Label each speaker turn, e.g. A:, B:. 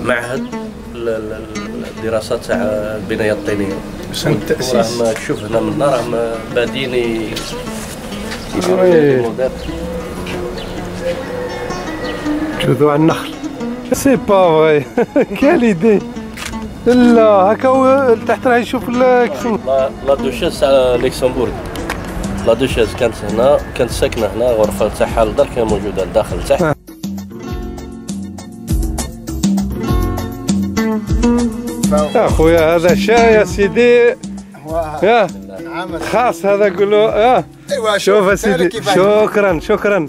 A: معهد الدراسات تاع البنايه الطينيه.
B: سنة التأسيس.
A: راهم تشوف هنا منا راهم بادين
B: جذوع النخل. سي با فغي. كال ايدي. لا هكا هو تحت راه يشوف الكسم.
A: لا دوشيز تاع لوكسمبورغ. لا دوشيز كانت هنا، كانت ساكنه هنا، غرفه تاعها للدار كانت موجوده لداخل تحت.
B: يا خويا هذا شاي يا سيدي. يا خاص هذا قول له. شوف يا سيدي. شكرا شكرا.